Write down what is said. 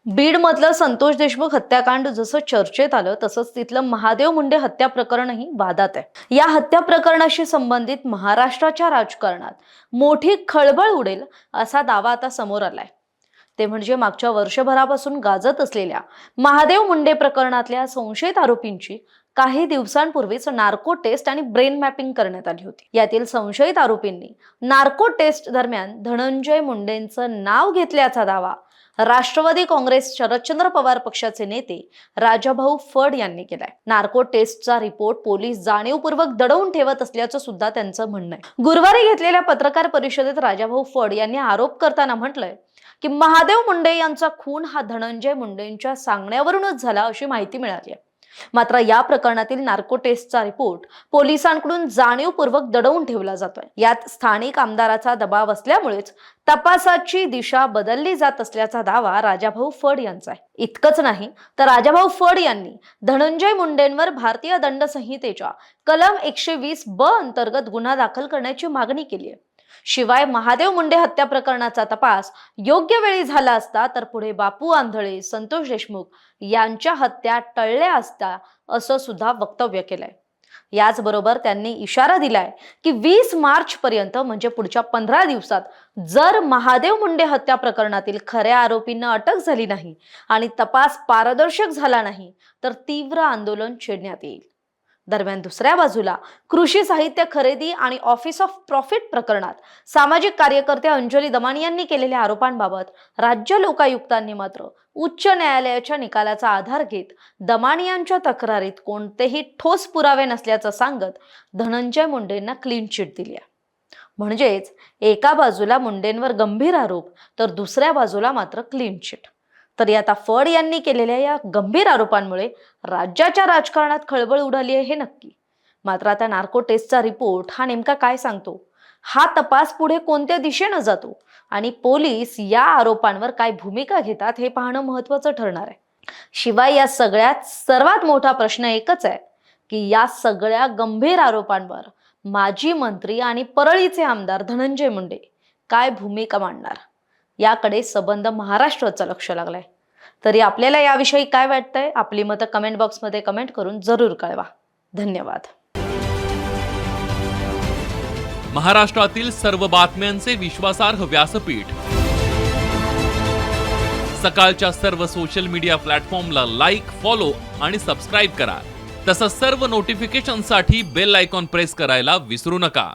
बीडमधलं संतोष देशमुख हत्याकांड जसं चर्चेत आलं तसंच तिथलं महादेव मुंडे हत्या प्रकरणही वादात आहे। या हत्या प्रकरणाशी संबंधित महाराष्ट्राच्या राजकारणात मोठी खळबळ उडेल असा दावा आता समोर आलाय। ते म्हणजे मागच्या वर्षभरापासून गाजत असलेल्या महादेव मुंडे प्रकरणातल्या संशयित आरोपींची काही दिवसांपूर्वीच नार्को टेस्ट आणि ब्रेन मॅपिंग करण्यात आली होती। यातील संशयित आरोपींनी नार्को टेस्ट दरम्यान धनंजय मुंडेंचं नाव घेतल्याचा दावा राष्ट्रवादी काँग्रेस शरदचंद्र पवार पक्षाचे नेते राजाभाऊ फड यांनी केलाय। नार्को टेस्टचा रिपोर्ट पोलीस जाणीवपूर्वक दडवून ठेवत असल्याचं सुद्धा त्यांचं म्हणणं आहे। गुरुवारी घेतलेल्या पत्रकार परिषदेत राजाभाऊ फड यांनी आरोप करताना म्हटलंय की महादेव मुंडे यांचा खून हा धनंजय मुंडेंच्या सांगण्यावरूनच झाला अशी माहिती मिळाली आहे। मात्र या प्रकरणातील नार्को टेस्टचा रिपोर्ट पोलिसांकडून जाणीवपूर्वक दडवून ठेवला जातोय। यात स्थानिक आमदाराचा दबाव असल्यामुळेच तपासाची दिशा बदलली जात असल्याचा दावा राजाभाऊ फड यांचा आहे। इतकंच नाही तर राजाभाऊ फड यांनी धनंजय मुंडेंवर भारतीय दंड संहितेच्या कलम 120 ब अंतर्गत गुन्हा दाखल करण्याची मागणी केली आहे। शिवाय महादेव मुंडे हत्या प्रकरणाचा तपास योग्य वेळी झाला असता तर पुढे बापू आंधळे, संतोष देशमुख यांच्या हत्या टळल्या असता असं सुद्धा वक्तव्य केलंय। याचबरोबर त्यांनी इशारा दिलाय की 20 मार्च पर्यंत म्हणजे पुढच्या 15 दिवसात जर महादेव मुंडे हत्या प्रकरणातील खऱ्या आरोपींना अटक झाली नाही आणि तपास पारदर्शक झाला नाही तर तीव्र आंदोलन छेडण्यात येईल। दरम्यान दुसऱ्या बाजूला कृषी साहित्य खरेदी आणि ऑफिस ऑफ प्रॉफिट प्रकरणात सामाजिक कार्यकर्ते अंजली दमानी यांनी केलेल्या आरोपांबाबत राज्य लोकायुक्तांनी मात्र उच्च न्यायालयाच्या निकालाचा आधार घेत दमानी यांच्या तक्रारीत कोणतेही ठोस पुरावे नसल्याचं सांगत धनंजय मुंडेंना क्लीन चिट दिली आहे। म्हणजेच एका बाजूला मुंडेंवर गंभीर आरोप तर दुसऱ्या बाजूला मात्र क्लीन चिट। तरी आता फड यांनी केलेल्या या गंभीर आरोपांमुळे राज्याच्या राजकारणात खळबळ उडाली आहे हे नक्की। मात्र आता नार्को टेस्टचा रिपोर्ट हा नेमका काय सांगतो, हा तपास पुढे कोणत्या दिशेने जातो आणि पोलीस या आरोपांवर काय भूमिका घेतात हे पाहणं महत्त्वाचं ठरणार आहे। शिवाय या सगळ्यात सर्वात मोठा प्रश्न एकच आहे की या सगळ्या गंभीर आरोपांवर माजी मंत्री आणि परळीचे आमदार धनंजय मुंडे काय भूमिका मांडणार याकडे सबंध महाराष्ट्राचं लक्ष लागलंय। तरी आपल्याला याविषयी काय वाटतंय आपली मतं कमेंट बॉक्समध्ये कमेंट करून जरूर कळवा। धन्यवाद। महाराष्ट्रातील सर्व बातम्यांचे विश्वासार्ह व्यासपीठ, सकाळच्या सर्व सोशल मीडिया प्लॅटफॉर्मला लाईक, फॉलो आणि सबस्क्राईब करा। तसंच सर्व नोटिफिकेशनसाठी बेल आयकॉन प्रेस करायला विसरू नका।